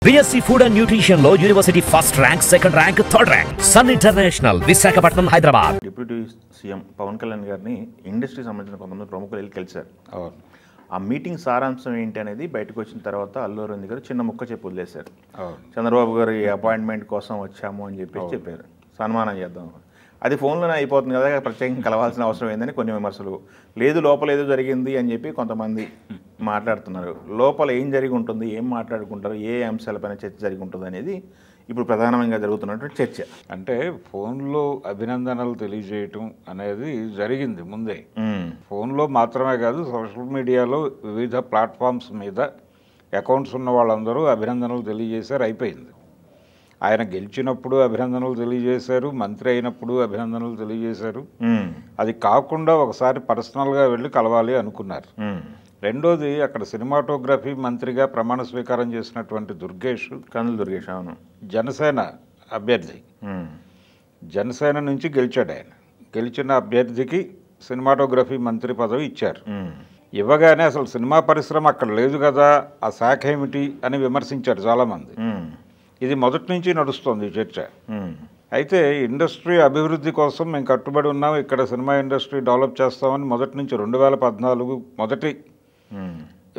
BSc Food and Nutrition లో university first rank, second rank, third rank. Sun International, Visakhapatnam, Hyderabad. Deputy CM Pawan Kalyan గారిని ఇండస్ట్రీకి సంబంధించిన కొంతమంది ప్రముఖులు వెళ్ళి కలిశారు. ఆ మీటింగ్ సారాంశం ఏంటి అనేది బయటకు వచ్చిన తర్వాత అల్లు అరవింద్ గారు చిన్న ముక్క చెప్పి వదిలేశారు. చంద్రబాబు గారు ఈ అపాయింట్మెంట్ కోసం వచ్చాము అని చెప్పారు. సన్మానం చేద్దాం, అది ఫోన్లోనే అయిపోతుంది కదా, ప్రత్యేకంగా కలవాల్సిన అవసరం ఏందని కొన్ని విమర్శలు. లేదు, లోపల ఏదో జరిగింది అని చెప్పి కొంతమంది మాట్లాడుతున్నారు. లోపల ఏం జరిగి ఉంటుంది, ఏం మాట్లాడుకుంటారు, ఏ అంశాలపైన చర్చ జరిగి ఉంటుంది అనేది ఇప్పుడు ప్రధానంగా జరుగుతున్నటువంటి చర్చ. అంటే ఫోన్లో అభినందనలు తెలియజేయటం అనేది జరిగింది ముందే. ఫోన్లో మాత్రమే కాదు, సోషల్ మీడియాలో వివిధ ప్లాట్ఫామ్స్ మీద అకౌంట్స్ ఉన్న వాళ్ళందరూ అభినందనలు తెలియజేశారు. అయిపోయింది. ఆయన గెలిచినప్పుడు అభినందనలు తెలియజేశారు, మంత్రి అయినప్పుడు అభినందనలు తెలియజేశారు. అది కాకుండా ఒకసారి పర్సనల్గా వెళ్ళి కలవాలి అనుకున్నారు. రెండోది, అక్కడ సినిమాటోగ్రఫీ మంత్రిగా ప్రమాణ స్వీకారం చేసినటువంటి కందుల దుర్గేష్, అవును, జనసేన అభ్యర్థి. జనసేన నుంచి గెలిచాడు ఆయన. గెలిచిన అభ్యర్థికి సినిమాటోగ్రఫీ మంత్రి పదవి ఇచ్చారు. ఇవ్వగానే అసలు సినిమా పరిశ్రమ అక్కడ లేదు కదా, ఆ శాఖ ఏమిటి అని విమర్శించారు చాలామంది. ఇది మొదటి నుంచి నడుస్తోంది చర్చ. అయితే ఇండస్ట్రీ అభివృద్ధి కోసం మేము కట్టుబడి ఉన్నాం, ఇక్కడ సినిమా ఇండస్ట్రీ డెవలప్ చేస్తామని మొదటి నుంచి 2014 మొదటి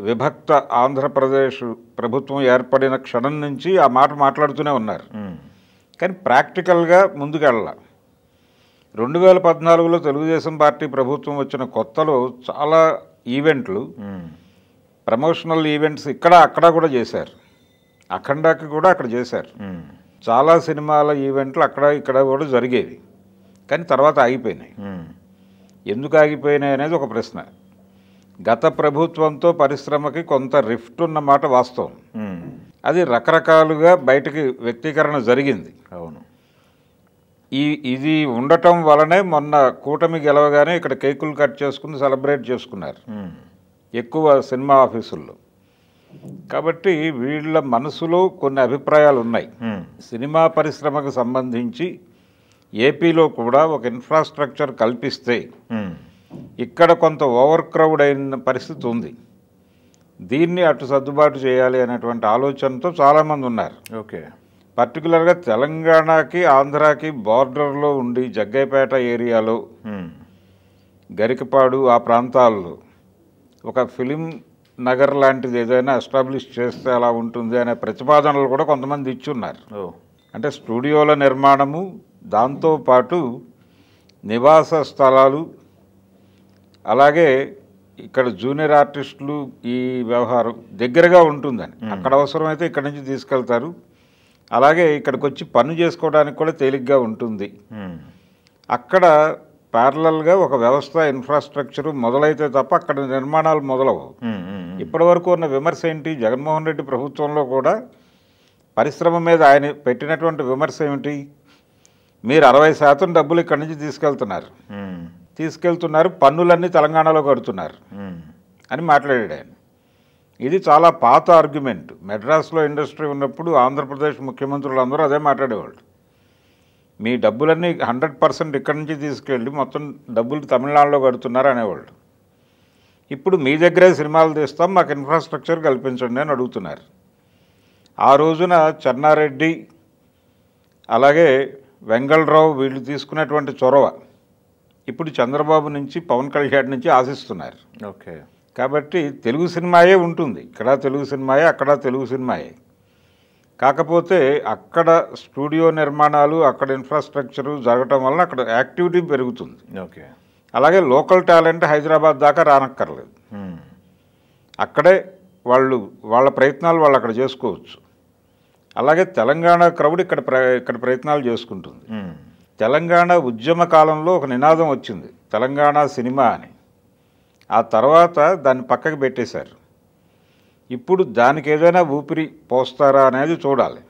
విభక్త ఆంధ్రప్రదేశ్ ప్రభుత్వం ఏర్పడిన క్షణం నుంచి ఆ మాట మాట్లాడుతూనే ఉన్నారు. కానీ ప్రాక్టికల్గా ముందుకెళ్ళాల. 2014లో తెలుగుదేశం పార్టీ ప్రభుత్వం వచ్చిన కొత్తలో చాలా ఈవెంట్లు, ప్రమోషనల్ ఈవెంట్స్ అక్కడ కూడా చేశారు. అఖండాకి కూడా అక్కడ చేశారు. చాలా సినిమాల ఈవెంట్లు ఇక్కడ కూడా జరిగేవి. కానీ తర్వాత ఆగిపోయినాయి. ఎందుకు ఆగిపోయినాయి అనేది ఒక ప్రశ్న. గత ప్రభుత్వంతో పరిశ్రమకి కొంత రిఫ్ట్ ఉన్నమాట వాస్తవం. అది రకరకాలుగా బయటికి వ్యక్తీకరణ జరిగింది. అవును. ఇది ఉండటం వలనే మొన్న కూటమి గెలవగానే ఇక్కడ కేకులు కట్ చేసుకుని సెలబ్రేట్ చేసుకున్నారు ఎక్కువ సినిమా ఆఫీసుల్లో. కాబట్టి వీళ్ళ మనసులో కొన్ని అభిప్రాయాలు ఉన్నాయి. సినిమా పరిశ్రమకు సంబంధించి ఏపీలో కూడా ఒక ఇన్ఫ్రాస్ట్రక్చర్ కల్పిస్తే ఇక్కడ కొంత ఓవర్ క్రౌడ్ అయిన పరిస్థితి ఉంది. దీన్ని అటు సర్దుబాటు చేయాలి అనేటువంటి ఆలోచనతో చాలామంది ఉన్నారు. ఓకే. పర్టికులర్గా తెలంగాణకి ఆంధ్రాకి బార్డర్లో ఉండి జగ్గైపేట ఏరియాలో, గరికపాడు ఆ ప్రాంతాల్లో ఒక ఫిలిం నగర్ లాంటిది ఏదైనా ఎస్టాబ్లిష్ చేస్తే అలా ఉంటుంది అనే ప్రతిపాదనలు కూడా కొంతమంది ఇచ్చున్నారు. అంటే స్టూడియోల నిర్మాణము, దాంతోపాటు నివాస స్థలాలు, అలాగే ఇక్కడ జూనియర్ ఆర్టిస్టులు ఈ వ్యవహారం దగ్గరగా ఉంటుందని. అక్కడ అవసరమైతే ఇక్కడి నుంచి తీసుకెళ్తారు. అలాగే ఇక్కడికి వచ్చి పని చేసుకోవడానికి కూడా తేలిగ్గా ఉంటుంది. అక్కడ ప్యారలల్గా ఒక వ్యవస్థ, ఇన్ఫ్రాస్ట్రక్చరు మొదలైతే తప్ప అక్కడ నిర్మాణాలు మొదలవు. ఇప్పటి వరకు ఉన్న విమర్శ ఏంటి? జగన్మోహన్ రెడ్డి ప్రభుత్వంలో కూడా పరిశ్రమ మీద ఆయన పెట్టినటువంటి విమర్శ ఏమిటి? మీరు 60% డబ్బులు ఇక్కడి నుంచి తీసుకెళ్తున్నారు, పన్నులన్నీ తెలంగాణలో కడుతున్నారు అని మాట్లాడాడు ఆయన. ఇది చాలా పాత ఆర్గ్యుమెంట్. మెడ్రాస్లో ఇండస్ట్రీ ఉన్నప్పుడు ఆంధ్రప్రదేశ్ ముఖ్యమంత్రులు అందరూ అదే మాట్లాడేవాళ్ళు. మీ డబ్బులన్నీ 100% ఇక్కడి నుంచి తీసుకెళ్ళి మొత్తం డబ్బులు తమిళనాడులో కడుతున్నారు అనేవాళ్ళు. ఇప్పుడు మీ దగ్గరే సినిమాలు తీస్తాం, మాకు ఇన్ఫ్రాస్ట్రక్చర్ కల్పించండి అని అడుగుతున్నారు. ఆ రోజున చెన్నారెడ్డి, అలాగే వెంగళరావు వీళ్ళు తీసుకున్నటువంటి చొరవ ఇప్పుడు చంద్రబాబు నుంచి, పవన్ కళ్యాణ్ నుంచి ఆశిస్తున్నారు. ఓకే. కాబట్టి తెలుగు సినిమాయే ఉంటుంది. ఇక్కడ తెలుగు సినిమాయే, అక్కడ తెలుగు సినిమాయే. కాకపోతే అక్కడ స్టూడియో నిర్మాణాలు, అక్కడ ఇన్ఫ్రాస్ట్రక్చరు జరగటం వలన అక్కడ యాక్టివిటీ పెరుగుతుంది. ఓకే. అలాగే లోకల్ టాలెంట్ హైదరాబాద్ దాకా రానక్కర్లేదు. అక్కడే వాళ్ళ ప్రయత్నాలు వాళ్ళు అక్కడ చేసుకోవచ్చు. అలాగే తెలంగాణ క్రౌడ్ ఇక్కడ ప్రయత్నాలు చేసుకుంటుంది. తెలంగాణ ఉద్యమ కాలంలో ఒక నినాదం వచ్చింది, తెలంగాణ సినిమా అని. ఆ తర్వాత దాన్ని పక్కకి పెట్టేశారు. ఇప్పుడు దానికి ఏదైనా ఊపిరి పోస్తారా అనేది చూడాలి.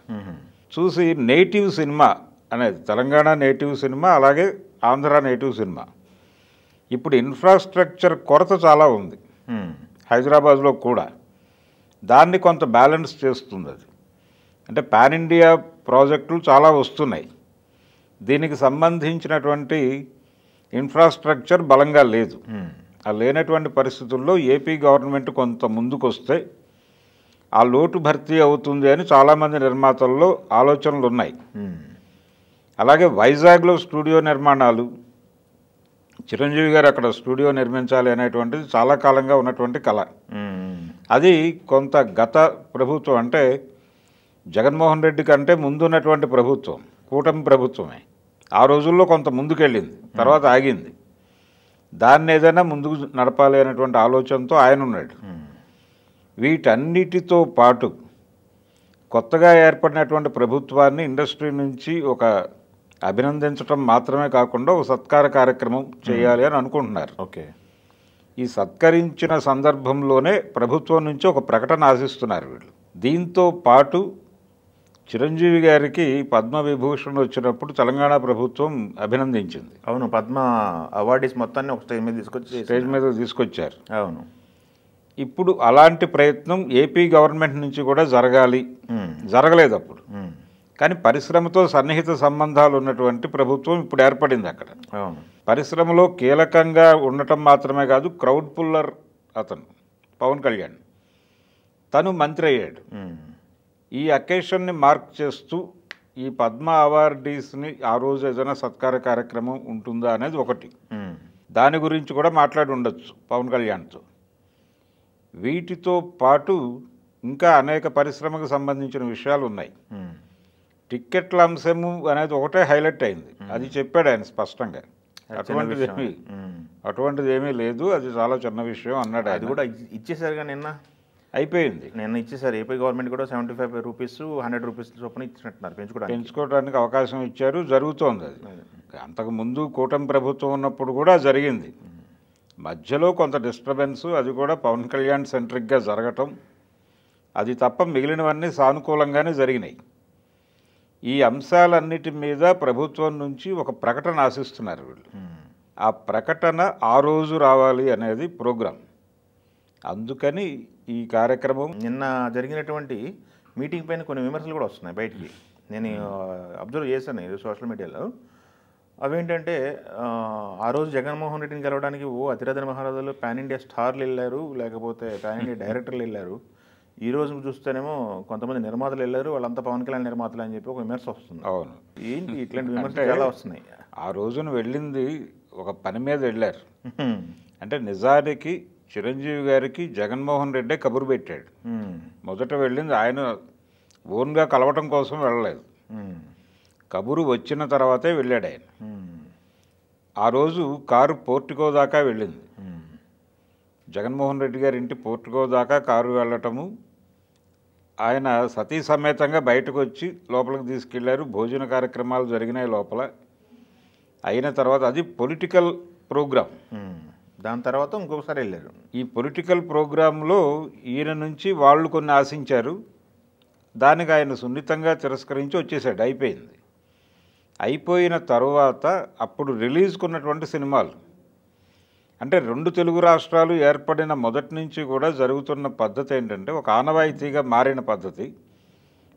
చూసి నేటివ్ సినిమా అనేది, తెలంగాణ నేటివ్ సినిమా, అలాగే ఆంధ్ర నేటివ్ సినిమా. ఇప్పుడు ఇన్ఫ్రాస్ట్రక్చర్ కొరత చాలా ఉంది హైదరాబాద్లో కూడా. దాన్ని కొంత బ్యాలెన్స్ చేస్తుంది అది. అంటే పాన్ ఇండియా ప్రాజెక్టులు చాలా వస్తున్నాయి. దీనికి సంబంధించినటువంటి ఇన్ఫ్రాస్ట్రక్చర్ బలంగా లేదు. ఆ లేనటువంటి పరిస్థితుల్లో ఏపీ గవర్నమెంట్ కొంత ముందుకొస్తే ఆ లోటు భర్తీ అవుతుంది అని చాలామంది నిర్మాతల్లో ఆలోచనలు ఉన్నాయి. అలాగే వైజాగ్లో స్టూడియో నిర్మాణాలు, చిరంజీవి గారు అక్కడ స్టూడియో నిర్మించాలి అనేటువంటిది చాలా కాలంగా ఉన్నటువంటి కళ. అది కొంత గత ప్రభుత్వం అంటే జగన్మోహన్ రెడ్డి కంటే ముందున్నటువంటి ప్రభుత్వం, కూటమి ప్రభుత్వమే ఆ రోజుల్లో కొంత ముందుకెళ్ళింది, తర్వాత ఆగింది. దాన్ని ఏదైనా ముందుకు నడపాలి అనేటువంటి ఆలోచనతో ఆయన ఉన్నాడు. వీటన్నిటితో పాటు కొత్తగా ఏర్పడినటువంటి ప్రభుత్వాన్ని ఇండస్ట్రీ నుంచి ఒక అభినందించడం మాత్రమే కాకుండా ఒక సత్కార కార్యక్రమం చేయాలి అని అనుకుంటున్నారు. ఓకే. ఈ సత్కరించిన సందర్భంలోనే ప్రభుత్వం నుంచి ఒక ప్రకటన ఆశిస్తున్నారు వీళ్ళు. దీంతో పాటు చిరంజీవి గారికి పద్మవిభూషణ్ వచ్చినప్పుడు తెలంగాణ ప్రభుత్వం అభినందించింది. అవును, పద్మ అవార్డీస్ మొత్తాన్ని ఒక స్టేజ్ మీద తీసుకొచ్చారు. అవును. ఇప్పుడు అలాంటి ప్రయత్నం ఏపీ గవర్నమెంట్ నుంచి కూడా జరగాలి, జరగలేదు అప్పుడు. కానీ పరిశ్రమతో సన్నిహిత సంబంధాలు ఉన్నటువంటి ప్రభుత్వం ఇప్పుడు ఏర్పడింది అక్కడ. అవును. పరిశ్రమలో కీలకంగా ఉండటం మాత్రమే కాదు, క్రౌడ్ పుల్లర్ అతను పవన్ కళ్యాణ్, తను మంత్రి అయ్యాడు. ఈ అకేషన్ని మార్క్ చేస్తూ ఈ పద్మ అవార్డీస్ని ఆ రోజు ఏదైనా సత్కార కార్యక్రమం ఉంటుందా అనేది ఒకటి. దాని గురించి కూడా మాట్లాడి ఉండొచ్చు పవన్ కళ్యాణ్తో. వీటితో పాటు ఇంకా అనేక పరిశ్రమకు సంబంధించిన విషయాలు ఉన్నాయి. టిక్కెట్ల అంశము అనేది ఒకటే హైలైట్ అయింది. అది చెప్పాడు ఆయన స్పష్టంగా. అటువంటిది ఏమీ లేదు, అది చాలా చిన్న విషయం అన్నాడు. అది కూడా ఇచ్చేసారుగా, నిన్న అయిపోయింది. నిన్న ఇచ్చేసారు. ఏపీ గవర్నమెంట్ కూడా 75 రూపీస్ 100 రూపీస్ చొప్పున ఇచ్చినట్టున్నారు, పెంచుకోవడానికి అవకాశం ఇచ్చారు. జరుగుతోంది అది. అంతకుముందు కూటమి ప్రభుత్వం ఉన్నప్పుడు కూడా జరిగింది. మధ్యలో కొంత డిస్టర్బెన్స్, అది కూడా పవన్ కళ్యాణ్ సెంట్రిక్గా జరగటం, అది తప్ప మిగిలినవన్నీ సానుకూలంగానే జరిగినాయి. ఈ అంశాలన్నిటి మీద ప్రభుత్వం నుంచి ఒక ప్రకటన ఆశిస్తున్నారు వీళ్ళు. ఆ ప్రకటన ఆ రోజు రావాలి అనేది ప్రోగ్రాం. అందుకని ఈ కార్యక్రమం నిన్న జరిగినటువంటి మీటింగ్ పైన కొన్ని విమర్శలు కూడా వస్తున్నాయి బయటికి. నేను అబ్జర్వ్ చేశాను ఇది సోషల్ మీడియాలో. అవేంటంటే ఆ రోజు జగన్మోహన్ రెడ్డిని కలవడానికి అతిరథ మహారాజులు పాన్ ఇండియా స్టార్లు వెళ్ళారు, లేకపోతే పాన్ ఇండియా డైరెక్టర్లు వెళ్ళారు. ఈ రోజు చూస్తేనేమో కొంతమంది నిర్మాతలు వెళ్ళారు, వాళ్ళంతా పవన్ కళ్యాణ్ నిర్మాతలు అని చెప్పి ఒక విమర్శ వస్తుంది. అవును, ఏంటి ఇట్లాంటి విమర్శలు చాలా వస్తున్నాయి. ఆ రోజున వెళ్ళింది ఒక పని మీద వెళ్ళారు. అంటే నిజానికి చిరంజీవి గారికి జగన్మోహన్ రెడ్డే కబురు పెట్టాడు. మొదట వెళ్ళింది ఆయన ఓన్గా కలవటం కోసం వెళ్ళలేదు. కబురు వచ్చిన తర్వాతే వెళ్ళాడు ఆయన. ఆ రోజు కారు పోర్టుకో దాకా వెళ్ళింది. జగన్మోహన్ రెడ్డి గారి ఇంటి పోర్టుకో దాకా కారు వెళ్ళటము, ఆయన సతీ సమేతంగా బయటకు వచ్చి లోపలికి తీసుకెళ్లారు. భోజన కార్యక్రమాలు జరిగినాయి లోపల. అయిన తర్వాత అది పొలిటికల్ ప్రోగ్రాం. దాని తర్వాత ఇంకొకసారి వెళ్ళారు. ఈ పొలిటికల్ ప్రోగ్రాంలో ఈయన నుంచి వాళ్ళు కొన్ని ఆశించారు. దానికి ఆయన సున్నితంగా తిరస్కరించి వచ్చేసాడు. అయిపోయింది. అయిపోయిన తరువాత అప్పుడు రిలీజ్కున్నటువంటి సినిమాలు, అంటే 2 తెలుగు రాష్ట్రాలు ఏర్పడిన మొదటి నుంచి కూడా జరుగుతున్న పద్ధతి ఏంటంటే, ఒక ఆనవాయితీగా మారిన పద్ధతి,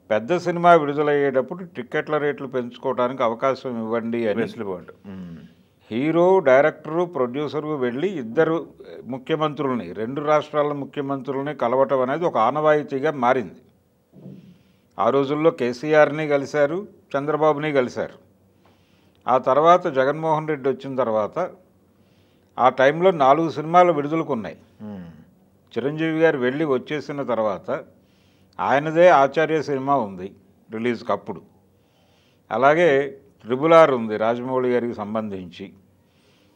పెద్ద సినిమా విడుదలయ్యేటప్పుడు టిక్కెట్ల రేట్లు పెంచుకోవడానికి అవకాశం ఇవ్వండి అని వెసులుబాటు. హీరో, డైరెక్టరు, ప్రొడ్యూసరు వెళ్ళి ఇద్దరు ముఖ్యమంత్రుల్ని, 2 రాష్ట్రాల ముఖ్యమంత్రుల్ని కలవటం అనేది ఒక ఆనవాయితీగా మారింది. ఆ రోజుల్లో కేసీఆర్ని కలిశారు, చంద్రబాబుని కలిశారు. ఆ తర్వాత జగన్మోహన్ రెడ్డి వచ్చిన తర్వాత ఆ టైంలో 4 సినిమాలు విడుదలకు ఉన్నాయి. చిరంజీవి గారు వెళ్ళి వచ్చేసిన తర్వాత ఆయనదే ఆచార్య సినిమా ఉంది రిలీజ్కి అప్పుడు. అలాగే RRR ఉంది రాజమౌళి గారికి సంబంధించి.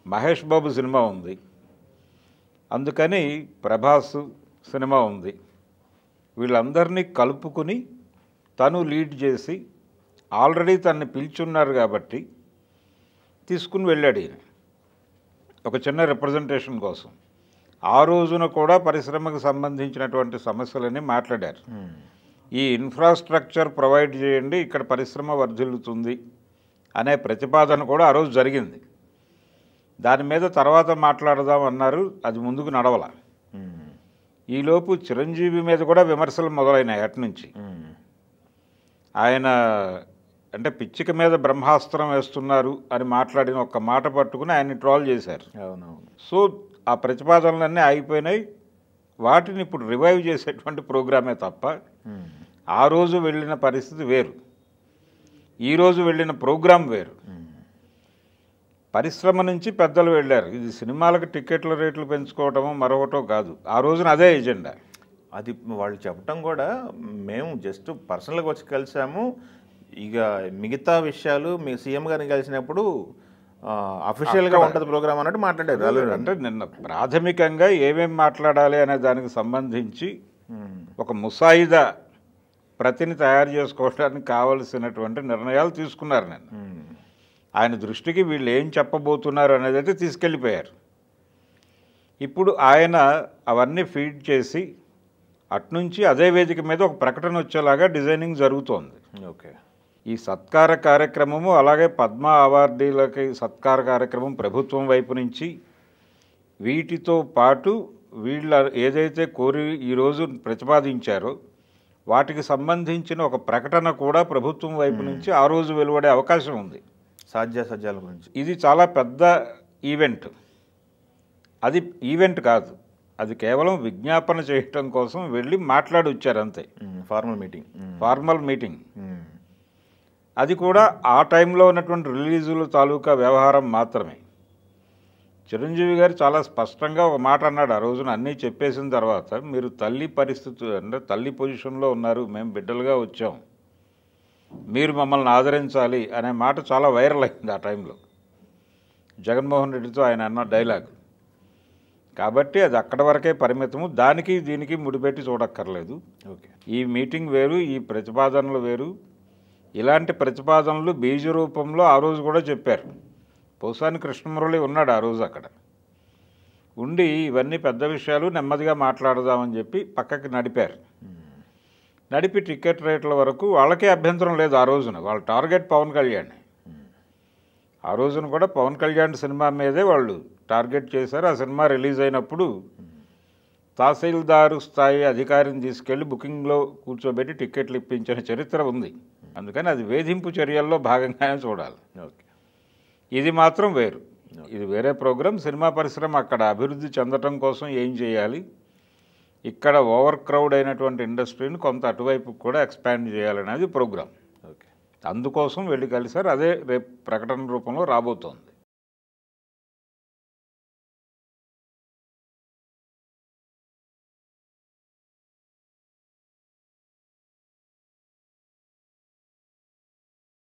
మహేష్ బాబు సినిమా ఉంది. అందుకని ప్రభాస్ సినిమా ఉంది. వీళ్ళందరినీ కలుపుకుని తను లీడ్ చేసి ఆల్రెడీ తనని పిలుచున్నారు కాబట్టి తీసుకుని వెళ్ళాడు ఈయన ఒక చిన్న రిప్రజెంటేషన్ కోసం. ఆ రోజున కూడా పరిశ్రమకు సంబంధించినటువంటి సమస్యలని మాట్లాడారు. ఈ ఇన్ఫ్రాస్ట్రక్చర్ ప్రొవైడ్ చేయండి, ఇక్కడ పరిశ్రమ వర్ధిల్లుతుంది అనే ప్రతిపాదన కూడా ఆ రోజు జరిగింది. దాని మీద తర్వాత మాట్లాడదాం అన్నారు, అది ముందుకు నడవల. ఈలోపు చిరంజీవి మీద కూడా విమర్శలు మొదలైనాయి అటు నుంచి. ఆయన అంటే పిచ్చిక మీద బ్రహ్మాస్త్రం వేస్తున్నారు అని మాట్లాడిన ఒక్క మాట పట్టుకుని ఆయన్ని ట్రోల్ చేశారు. అవునవును. సో ఆ ప్రతిపాదనలన్నీ ఆగిపోయినాయి. వాటిని ఇప్పుడు రివైవ్ చేసేటువంటి ప్రోగ్రామే తప్ప ఆ రోజు వెళ్ళిన పరిస్థితి వేరు, ఈరోజు వెళ్ళిన ప్రోగ్రాం వేరు. పరిశ్రమ నుంచి పెద్దలు వెళ్ళారు. ఇది సినిమాలకు టికెట్ల రేట్లు పెంచుకోవటమో మరొకటో కాదు, ఆ రోజున అదే ఎజెండా. అది వాళ్ళు చెప్పడం కూడా మేము జస్ట్ పర్సనల్గా వచ్చి కలిసాము, ఇక మిగతా విషయాలు మీ సీఎం గారిని కలిసినప్పుడు అఫీషియల్గా ఉంటుంది ప్రోగ్రామ్ అన్నట్టు మాట్లాడారు. అంటే నిన్న ప్రాథమికంగా ఏమేమి మాట్లాడాలి అనే దానికి సంబంధించి ఒక ముసాయిదా ప్రతిని తయారు చేసుకోవడానికి కావలసినటువంటి నిర్ణయాలు తీసుకున్నారు. నిన్న ఆయన దృష్టికి వీళ్ళు ఏం చెప్పబోతున్నారు అనేది అయితే తీసుకెళ్ళిపోయారు. ఇప్పుడు ఆయన అవన్నీ ఫీడ్ చేసి అట్నుంచి అదే వేదిక మీద ఒక ప్రకటన వచ్చేలాగా డిజైనింగ్ జరుగుతోంది. ఓకే, ఈ సత్కార కార్యక్రమము అలాగే పద్మ అవార్డీలకి సత్కార కార్యక్రమం ప్రభుత్వం వైపు నుంచి, వీటితో పాటు వీళ్ళ ఏదైతే కోరి ఈరోజు ప్రతిపాదించారో వాటికి సంబంధించిన ఒక ప్రకటన కూడా ప్రభుత్వం వైపు నుంచి ఆ రోజు వెలువడే అవకాశం ఉంది. సాధ్యాసాధ్యాల గురించి ఇది చాలా పెద్ద ఈవెంట్. అది ఈవెంట్ కాదు, అది కేవలం విజ్ఞాపన చేయటం కోసం వెళ్ళి మాట్లాడి వచ్చారు అంతే. Formal meeting. అది కూడా ఆ టైంలో ఉన్నటువంటి రిలీజుల తాలూకా వ్యవహారం మాత్రమే. చిరంజీవి గారు చాలా స్పష్టంగా ఒక మాట అన్నాడు ఆ రోజున. అన్నీ చెప్పేసిన తర్వాత, మీరు తల్లి పరిస్థితి అంటే తల్లి పొజిషన్లో ఉన్నారు, మేము బిడ్డలుగా వచ్చాం, మీరు మమ్మల్ని ఆదరించాలి అనే మాట చాలా వైరల్ అయింది ఆ టైంలో. జగన్మోహన్ రెడ్డితో ఆయన అన్న డైలాగ్. కాబట్టి అది అక్కడి వరకే పరిమితము, దానికి దీనికి ముడిపెట్టి చూడక్కర్లేదు. ఓకే, ఈ మీటింగ్ వేరు, ఈ ప్రతిపాదనలు వేరు. ఇలాంటి ప్రతిపాదనలు బీజ రూపంలో ఆ రోజు కూడా చెప్పారు. పోసాని కృష్ణమురళి ఉన్నాడు ఆ రోజు అక్కడ ఉండి, ఇవన్నీ పెద్ద విషయాలు నెమ్మదిగా మాట్లాడదామని చెప్పి పక్కకి నడిపారు. నడిపి టికెట్ రేట్ల వరకు వాళ్ళకే అభ్యంతరం లేదు ఆ రోజున. వాళ్ళ టార్గెట్ పవన్ కళ్యాణ్. ఆ రోజున కూడా పవన్ కళ్యాణ్ సినిమా మీదే వాళ్ళు టార్గెట్ చేశారు. ఆ సినిమా రిలీజ్ అయినప్పుడు తహసీల్దారు స్థాయి అధికారిని తీసుకెళ్లి బుకింగ్లో కూర్చోబెట్టి టికెట్లు ఇప్పించిన చరిత్ర ఉంది. అందుకని అది వేధింపు చర్యల్లో భాగంగానే చూడాలి. ఓకే, ఇది మాత్రం వేరు, ఇది వేరే ప్రోగ్రాం. సినిమా పరిశ్రమ అక్కడ అభివృద్ధి చెందటం కోసం ఏం చేయాలి, ఇక్కడ ఓవర్ క్రౌడ్ అయినటువంటి ఇండస్ట్రీని కొంత అటువైపు కూడా ఎక్స్పాండ్ చేయాలనేది ప్రోగ్రాం. ఓకే, అందుకోసం వెళ్ళి కలిసారు. అదే రేపు ప్రకటన రూపంలో రాబోతోంది.